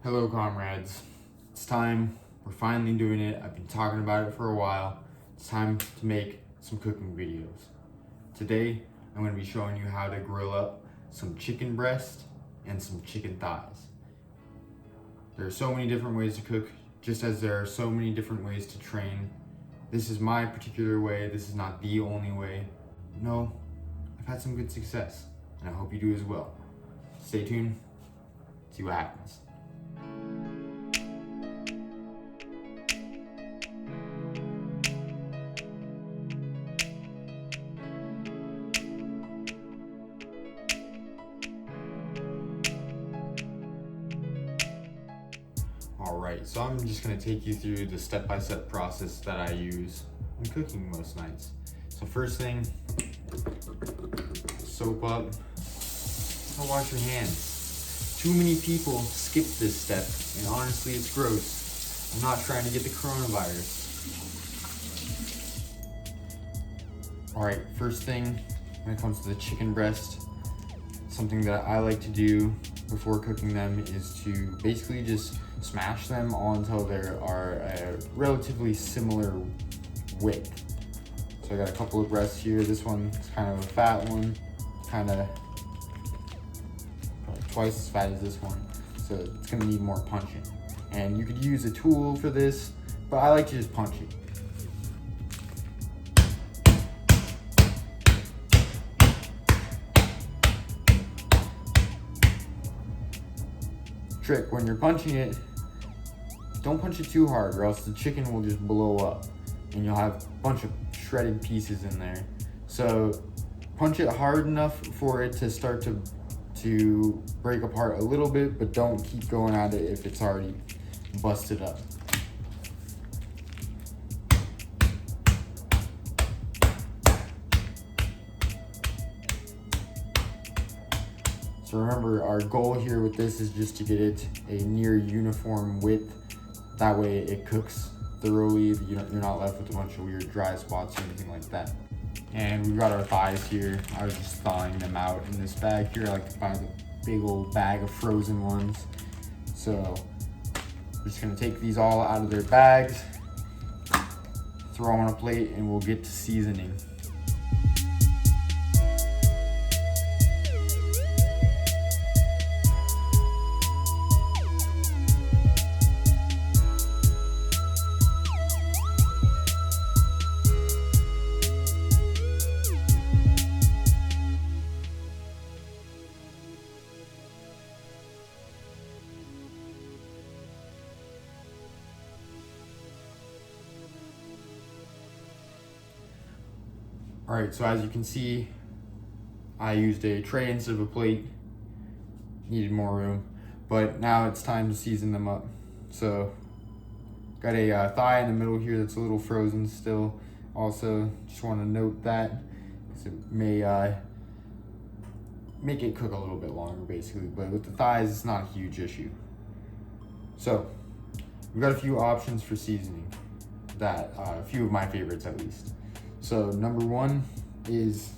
Hello comrades, it's time, we're finally doing it. I've been talking about it for a while. It's time to make some cooking videos. Today, I'm going to be showing you how to grill up some chicken breast and some chicken thighs. There are so many different ways to cook, just as there are so many different ways to train. This is my particular way, this is not the only way. No, I've had some good success, and I hope you do as well. Stay tuned, see what happens. Alright, so I'm just going to take you through the step-by-step process that I use when cooking most nights. So first thing, soap up, and wash your hands. Too many people skip this step, and honestly it's gross. I'm not trying to get the coronavirus. Alright, first thing, when it comes to the chicken breast, something that I like to do before cooking them is to basically just smash them all until they are a relatively similar width. So I got a couple of breasts here. This one's kind of a fat one, kind of probably twice as fat as this one. So it's gonna need more punching. And you could use a tool for this, but I like to just punch it. Trick, when you're punching it, don't punch it too hard or else the chicken will just blow up and you'll have a bunch of shredded pieces in there. So punch it hard enough for it to start to break apart a little bit, but don't keep going at it if it's already busted up. So remember, our goal here with this is just to get it a near uniform width. That way it cooks thoroughly. You're not left with a bunch of weird dry spots or anything like that. And we've got our thighs here. I was just thawing them out in this bag here. I like to buy the big old bag of frozen ones. So we're just gonna take these all out of their bags, throw them on a plate, and we'll get to seasoning. Alright, so as you can see, I used a tray instead of a plate. Needed more room, but now it's time to season them up. So, got a thigh in the middle here that's a little frozen still. Also, just want to note that, because it may make it cook a little bit longer basically, but with the thighs, it's not a huge issue. So, we've got a few options for seasoning, that a few of my favorites at least. So number one is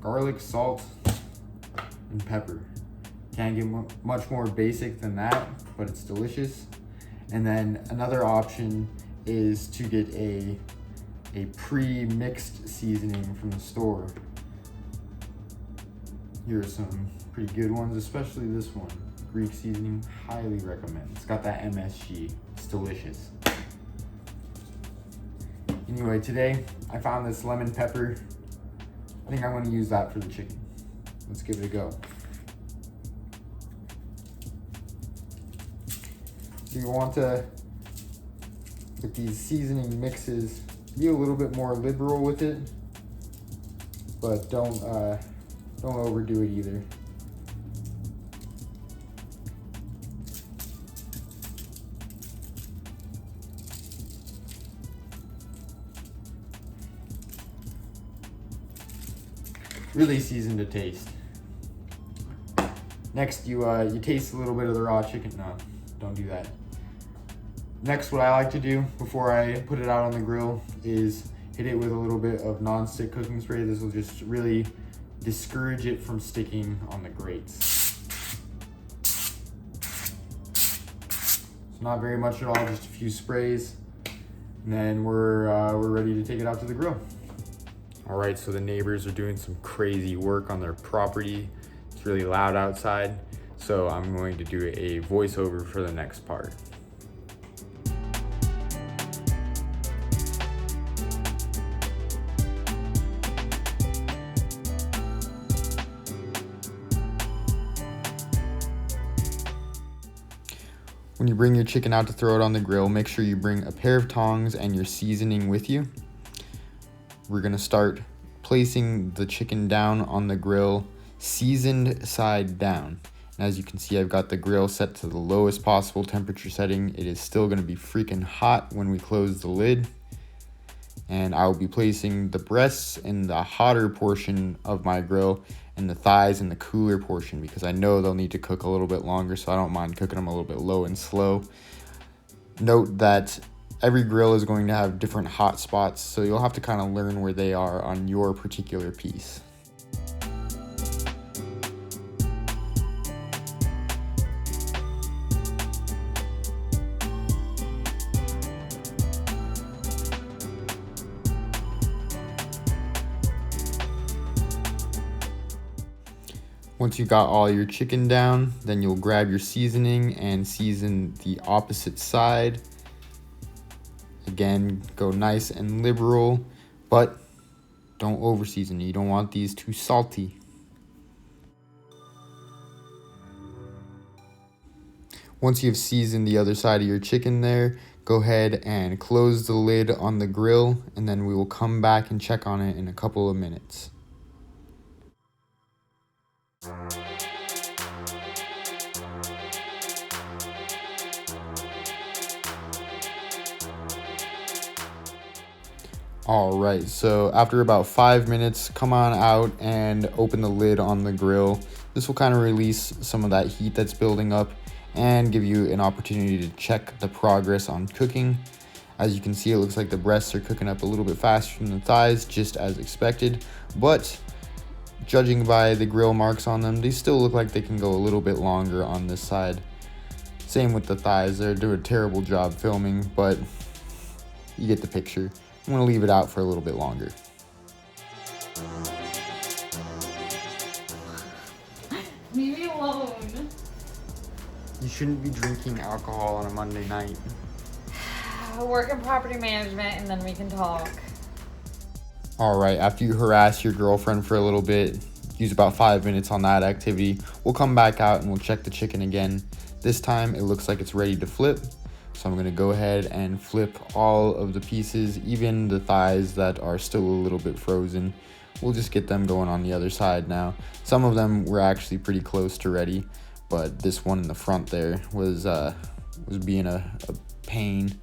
garlic, salt, and pepper. Can't get much more basic than that, but it's delicious. And then another option is to get a pre-mixed seasoning from the store. Here are some pretty good ones, especially this one. Greek seasoning, highly recommend. It's got that MSG, it's delicious. Anyway, today I found this lemon pepper. I think I'm going to use that for the chicken. Let's give it a go. So you want to, with these seasoning mixes, be a little bit more liberal with it, but don't overdo it either. Really season to taste. Next, you taste a little bit of the raw chicken. No, don't do that. Next, what I like to do before I put it out on the grill is hit it with a little bit of non-stick cooking spray. This will just really discourage it from sticking on the grates. It's not very much at all, just a few sprays. And then we're ready to take it out to the grill. All right, so the neighbors are doing some crazy work on their property. It's really loud outside, so I'm going to do a voiceover for the next part. When you bring your chicken out to throw it on the grill, make sure you bring a pair of tongs and your seasoning with you. We're gonna start placing the chicken down on the grill, seasoned side down. And as you can see, I've got the grill set to the lowest possible temperature setting. It is still gonna be freaking hot when we close the lid. And I will be placing the breasts in the hotter portion of my grill and the thighs in the cooler portion, because I know they'll need to cook a little bit longer, so I don't mind cooking them a little bit low and slow. Note that every grill is going to have different hot spots, so you'll have to kind of learn where they are on your particular piece. Once you got all your chicken down, then you'll grab your seasoning and season the opposite side. Again, go nice and liberal, but don't over season. You don't want these too salty. Once you've seasoned the other side of your chicken there, go ahead and close the lid on the grill, and then we will come back and check on it in a couple of minutes. All right, so after about 5 minutes, come on out and open the lid on the grill. This will kind of release some of that heat that's building up and give you an opportunity to check the progress on cooking. As you can see, it looks like the breasts are cooking up a little bit faster than the thighs, just as expected, but judging by the grill marks on them, they still look like they can go a little bit longer on this side. Same with the thighs. They're doing a terrible job filming, but you get the picture. I'm gonna leave it out for a little bit longer. Leave me alone. You shouldn't be drinking alcohol on a Monday night. Work in property management and then we can talk. All right, after you harass your girlfriend for a little bit, use about 5 minutes on that activity, we'll come back out and we'll check the chicken again. This time it looks like it's ready to flip. So I'm gonna go ahead and flip all of the pieces, even the thighs that are still a little bit frozen. We'll just get them going on the other side now. Some of them were actually pretty close to ready, but this one in the front there was being a pain.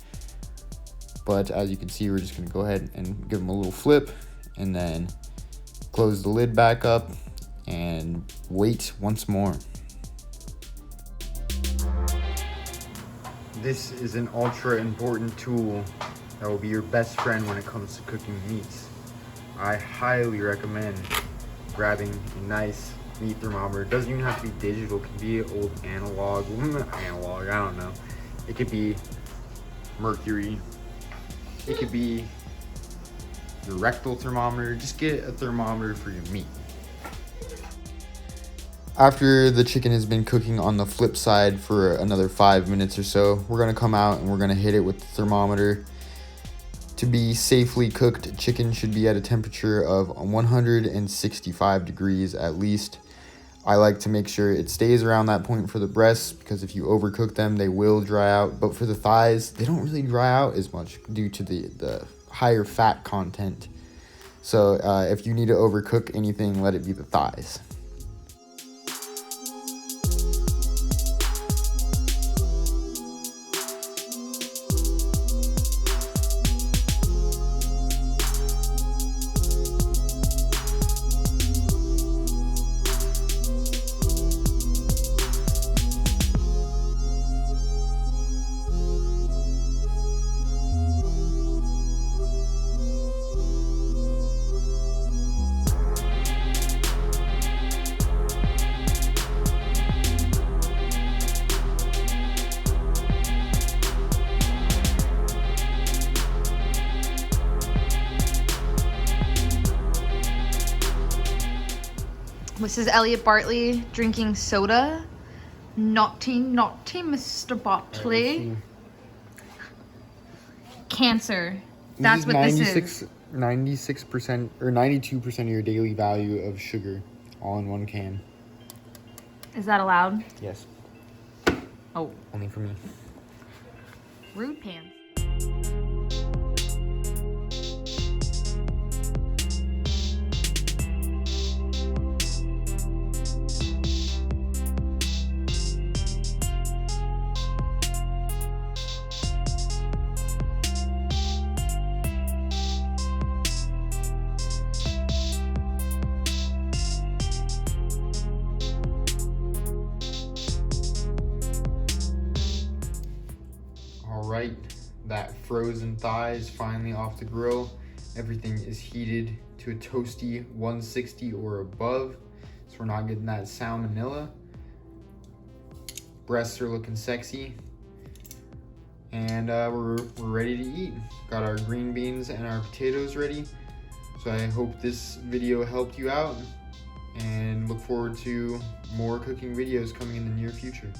But as you can see, we're just gonna go ahead and give them a little flip and then close the lid back up and wait once more. This is an ultra important tool that will be your best friend when it comes to cooking meats. I highly recommend grabbing a nice meat thermometer. It doesn't even have to be digital, it can be old analog, I don't know. It could be mercury, it could be your rectal thermometer. Just get a thermometer for your meat. After the chicken has been cooking on the flip side for another 5 minutes or so, we're gonna come out and we're gonna hit it with the thermometer. To be safely cooked, chicken should be at a temperature of 165 degrees at least. I like to make sure it stays around that point for the breasts, because if you overcook them, they will dry out. But for the thighs, they don't really dry out as much due to the higher fat content. So if you need to overcook anything, let it be the thighs. This is Elliot Bartley drinking soda. Naughty, Mr. Bartley. Cancer. That's what this is. 96% or 92% of your daily value of sugar all in one can. Is that allowed? Yes. Oh. Only for me. Rude pants. Alright, that frozen thigh is finally off the grill. Everything is heated to a toasty 160 or above, so we're not getting that salmonella. Breasts are looking sexy, and we're ready to eat. Got our green beans and our potatoes ready. So I hope this video helped you out, and look forward to more cooking videos coming in the near future.